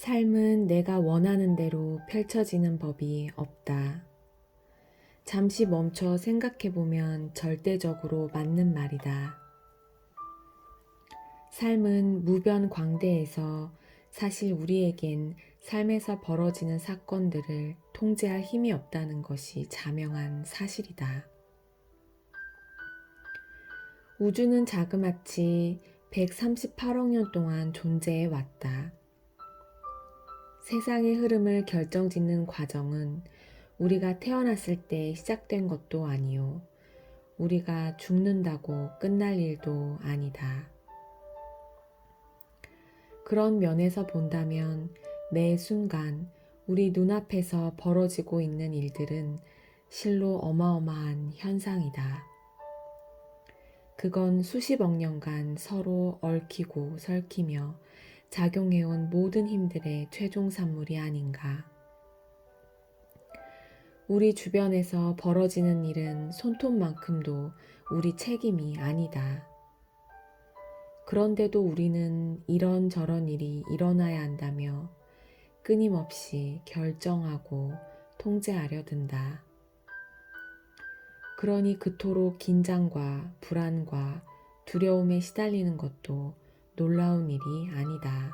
삶은 내가 원하는 대로 펼쳐지는 법이 없다. 잠시 멈춰 생각해보면 절대적으로 맞는 말이다. 삶은 무변광대에서 사실 우리에겐 삶에서 벌어지는 사건들을 통제할 힘이 없다는 것이 자명한 사실이다. 우주는 자그마치 138억 년 동안 존재해 왔다. 세상의 흐름을 결정짓는 과정은 우리가 태어났을 때 시작된 것도 아니요. 우리가 죽는다고 끝날 일도 아니다. 그런 면에서 본다면 매 순간 우리 눈앞에서 벌어지고 있는 일들은 실로 어마어마한 현상이다. 그건 수십억 년간 서로 얽히고 설키며 작용해온 모든 힘들의 최종 산물이 아닌가. 우리 주변에서 벌어지는 일은 손톱만큼도 우리 책임이 아니다. 그런데도 우리는 이런저런 일이 일어나야 한다며 끊임없이 결정하고 통제하려 든다. 그러니 그토록 긴장과 불안과 두려움에 시달리는 것도 놀라운 일이 아니다.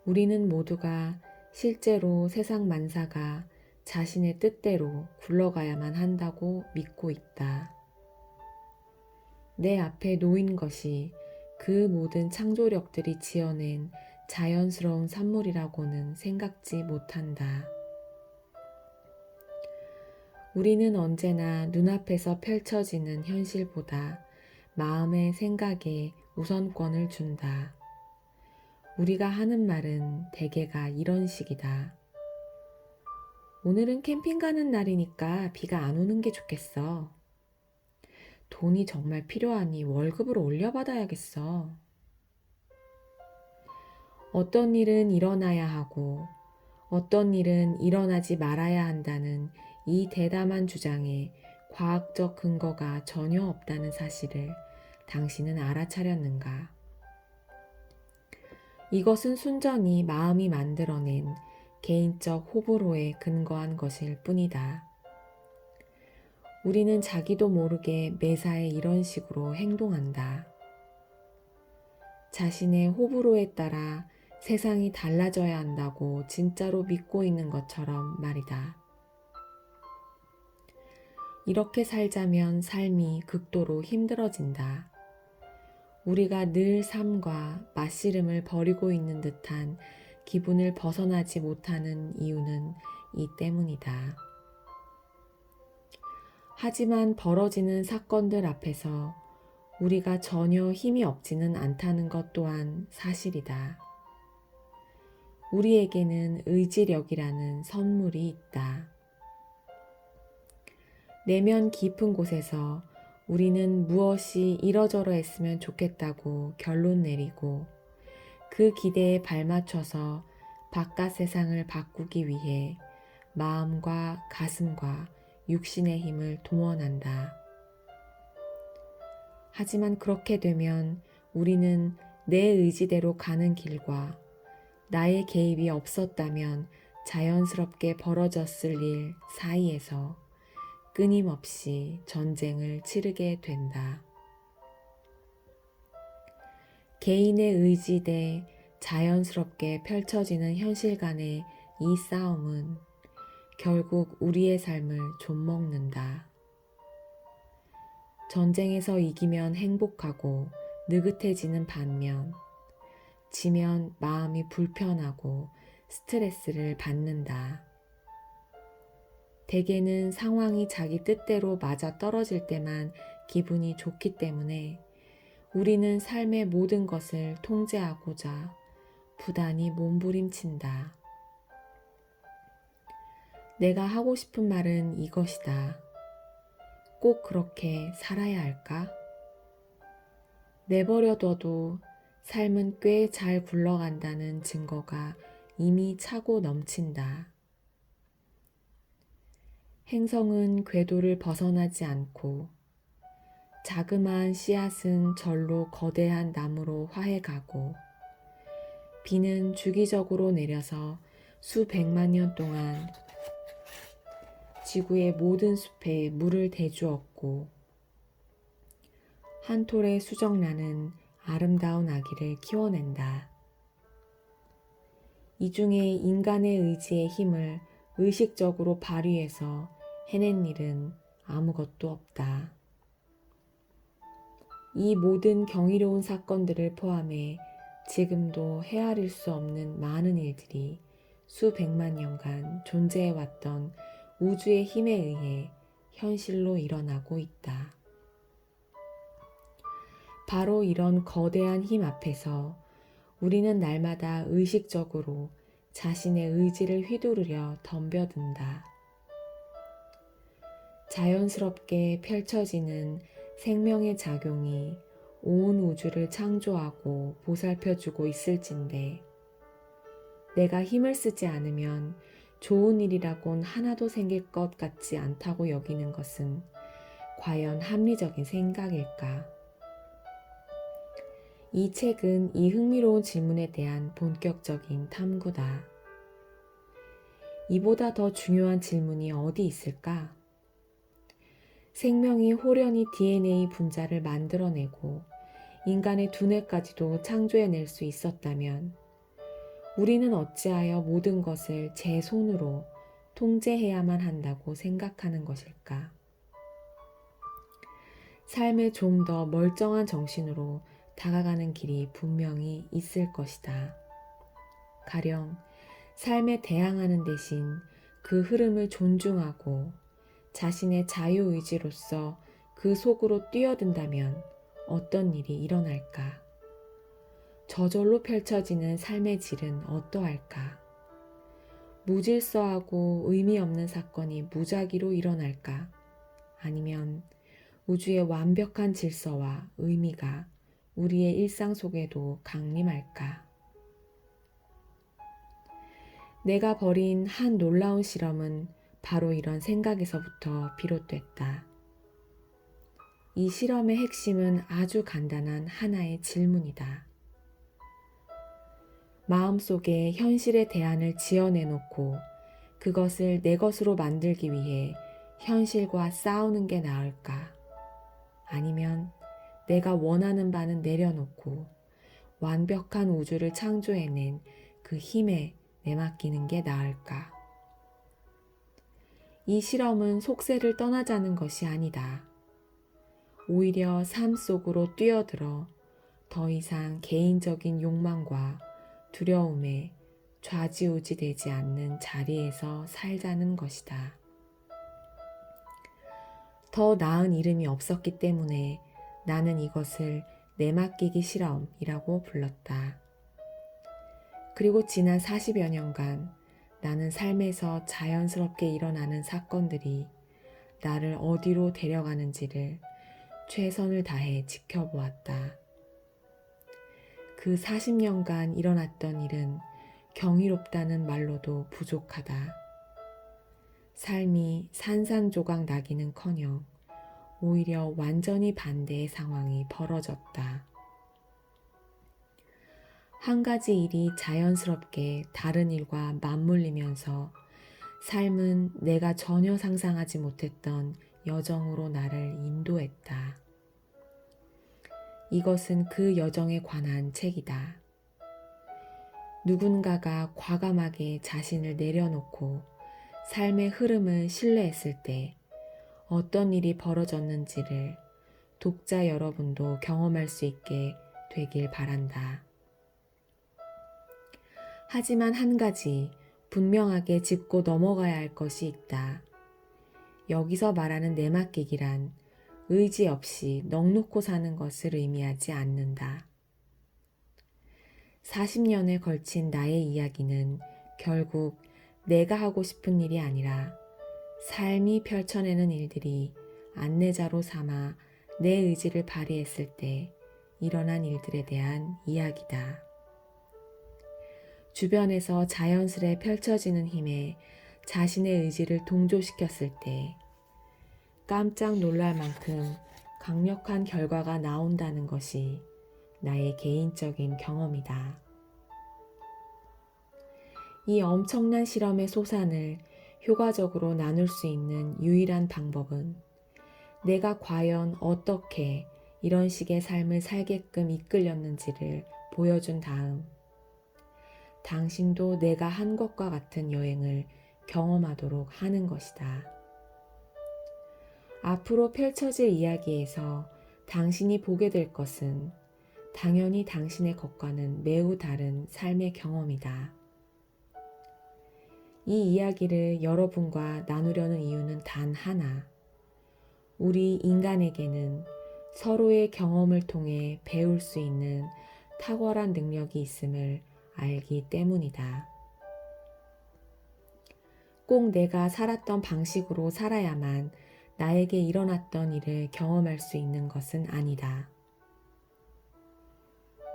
우리는 모두가 실제로 세상 만사가 자신의 뜻대로 굴러가야만 한다고 믿고 있다. 내 앞에 놓인 것이 그 모든 창조력들이 지어낸 자연스러운 산물이라고는 생각지 못한다. 우리는 언제나 눈앞에서 펼쳐지는 현실보다 마음의 생각에 우선권을 준다. 우리가 하는 말은 대개가 이런 식이다. 오늘은 캠핑 가는 날이니까 비가 안 오는 게 좋겠어. 돈이 정말 필요하니 월급을 올려받아야겠어. 어떤 일은 일어나야 하고 어떤 일은 일어나지 말아야 한다는 이 대담한 주장에 과학적 근거가 전혀 없다는 사실을 당신은 알아차렸는가? 이것은 순전히 마음이 만들어낸 개인적 호불호에 근거한 것일 뿐이다. 우리는 자기도 모르게 매사에 이런 식으로 행동한다. 자신의 호불호에 따라 세상이 달라져야 한다고 진짜로 믿고 있는 것처럼 말이다. 이렇게 살자면 삶이 극도로 힘들어진다. 우리가 늘 삶과 맞씨름을 벌이고 있는 듯한 기분을 벗어나지 못하는 이유는 이 때문이다. 하지만 벌어지는 사건들 앞에서 우리가 전혀 힘이 없지는 않다는 것 또한 사실이다. 우리에게는 의지력이라는 선물이 있다. 내면 깊은 곳에서 우리는 무엇이 이러저러 했으면 좋겠다고 결론 내리고 그 기대에 발맞춰서 바깥 세상을 바꾸기 위해 마음과 가슴과 육신의 힘을 동원한다. 하지만 그렇게 되면 우리는 내 의지대로 가는 길과 나의 개입이 없었다면 자연스럽게 벌어졌을 일 사이에서 끊임없이 전쟁을 치르게 된다. 개인의 의지 대 자연스럽게 펼쳐지는 현실 간의 이 싸움은 결국 우리의 삶을 좀먹는다. 전쟁에서 이기면 행복하고 느긋해지는 반면 지면 마음이 불편하고 스트레스를 받는다. 대개는 상황이 자기 뜻대로 맞아 떨어질 때만 기분이 좋기 때문에 우리는 삶의 모든 것을 통제하고자 부단히 몸부림친다. 내가 하고 싶은 말은 이것이다. 꼭 그렇게 살아야 할까? 내버려둬도 삶은 꽤 잘 굴러간다는 증거가 이미 차고 넘친다. 행성은 궤도를 벗어나지 않고 자그마한 씨앗은 절로 거대한 나무로 화해가고 비는 주기적으로 내려서 수백만 년 동안 지구의 모든 숲에 물을 대주었고 한 톨의 수정란은 아름다운 아기를 키워낸다. 이 중에 인간의 의지의 힘을 의식적으로 발휘해서 해낸 일은 아무것도 없다. 이 모든 경이로운 사건들을 포함해 지금도 헤아릴 수 없는 많은 일들이 수백만 년간 존재해왔던 우주의 힘에 의해 현실로 일어나고 있다. 바로 이런 거대한 힘 앞에서 우리는 날마다 의식적으로 자신의 의지를 휘두르려 덤벼든다. 자연스럽게 펼쳐지는 생명의 작용이 온 우주를 창조하고 보살펴주고 있을진데 내가 힘을 쓰지 않으면 좋은 일이라곤 하나도 생길 것 같지 않다고 여기는 것은 과연 합리적인 생각일까? 이 책은 이 흥미로운 질문에 대한 본격적인 탐구다. 이보다 더 중요한 질문이 어디 있을까? 생명이 호련히 DNA 분자를 만들어내고 인간의 두뇌까지도 창조해낼 수 있었다면 우리는 어찌하여 모든 것을 제 손으로 통제해야만 한다고 생각하는 것일까? 삶에 좀 더 멀쩡한 정신으로 다가가는 길이 분명히 있을 것이다. 가령 삶에 대항하는 대신 그 흐름을 존중하고 자신의 자유의지로서 그 속으로 뛰어든다면 어떤 일이 일어날까? 저절로 펼쳐지는 삶의 질은 어떠할까? 무질서하고 의미 없는 사건이 무작위로 일어날까? 아니면 우주의 완벽한 질서와 의미가 우리의 일상 속에도 강림할까? 내가 벌인 한 놀라운 실험은 바로 이런 생각에서부터 비롯됐다. 이 실험의 핵심은 아주 간단한 하나의 질문이다. 마음속에 현실의 대안을 지어내놓고 그것을 내 것으로 만들기 위해 현실과 싸우는 게 나을까? 아니면 내가 원하는 바는 내려놓고 완벽한 우주를 창조해낸 그 힘에 내맡기는 게 나을까? 이 실험은 속세를 떠나자는 것이 아니다. 오히려 삶 속으로 뛰어들어 더 이상 개인적인 욕망과 두려움에 좌지우지 되지 않는 자리에서 살자는 것이다. 더 나은 이름이 없었기 때문에 나는 이것을 내맡기기 실험이라고 불렀다. 그리고 지난 40여 년간 나는 삶에서 자연스럽게 일어나는 사건들이 나를 어디로 데려가는지를 최선을 다해 지켜보았다. 그 40년간 일어났던 일은 경이롭다는 말로도 부족하다. 삶이 산산조각 나기는커녕 오히려 완전히 반대의 상황이 벌어졌다. 한 가지 일이 자연스럽게 다른 일과 맞물리면서 삶은 내가 전혀 상상하지 못했던 여정으로 나를 인도했다. 이것은 그 여정에 관한 책이다. 누군가가 과감하게 자신을 내려놓고 삶의 흐름을 신뢰했을 때 어떤 일이 벌어졌는지를 독자 여러분도 경험할 수 있게 되길 바란다. 하지만 한 가지 분명하게 짚고 넘어가야 할 것이 있다. 여기서 말하는 내맡기기란 의지 없이 넋놓고 사는 것을 의미하지 않는다. 40년에 걸친 나의 이야기는 결국 내가 하고 싶은 일이 아니라 삶이 펼쳐내는 일들이 안내자로 삼아 내 의지를 발휘했을 때 일어난 일들에 대한 이야기다. 주변에서 자연스레 펼쳐지는 힘에 자신의 의지를 동조시켰을 때 깜짝 놀랄 만큼 강력한 결과가 나온다는 것이 나의 개인적인 경험이다. 이 엄청난 실험의 소산을 효과적으로 나눌 수 있는 유일한 방법은 내가 과연 어떻게 이런 식의 삶을 살게끔 이끌렸는지를 보여준 다음 당신도 내가 한 것과 같은 여행을 경험하도록 하는 것이다. 앞으로 펼쳐질 이야기에서 당신이 보게 될 것은 당연히 당신의 것과는 매우 다른 삶의 경험이다. 이 이야기를 여러분과 나누려는 이유는 단 하나. 우리 인간에게는 서로의 경험을 통해 배울 수 있는 탁월한 능력이 있음을 알기 때문이다. 꼭 내가 살았던 방식으로 살아야만 나에게 일어났던 일을 경험할 수 있는 것은 아니다.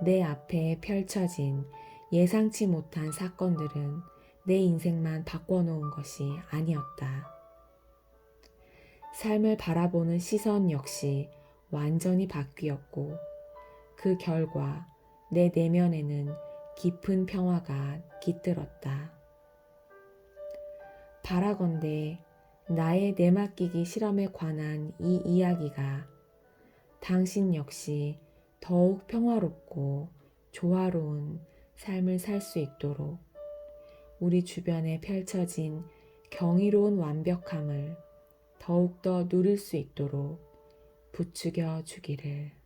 내 앞에 펼쳐진 예상치 못한 사건들은 내 인생만 바꿔놓은 것이 아니었다. 삶을 바라보는 시선 역시 완전히 바뀌었고 그 결과 내 내면에는 깊은 평화가 깃들었다. 바라건대 나의 내맡기기 실험에 관한 이 이야기가 당신 역시 더욱 평화롭고 조화로운 삶을 살 수 있도록 우리 주변에 펼쳐진 경이로운 완벽함을 더욱더 누릴 수 있도록 부추겨 주기를.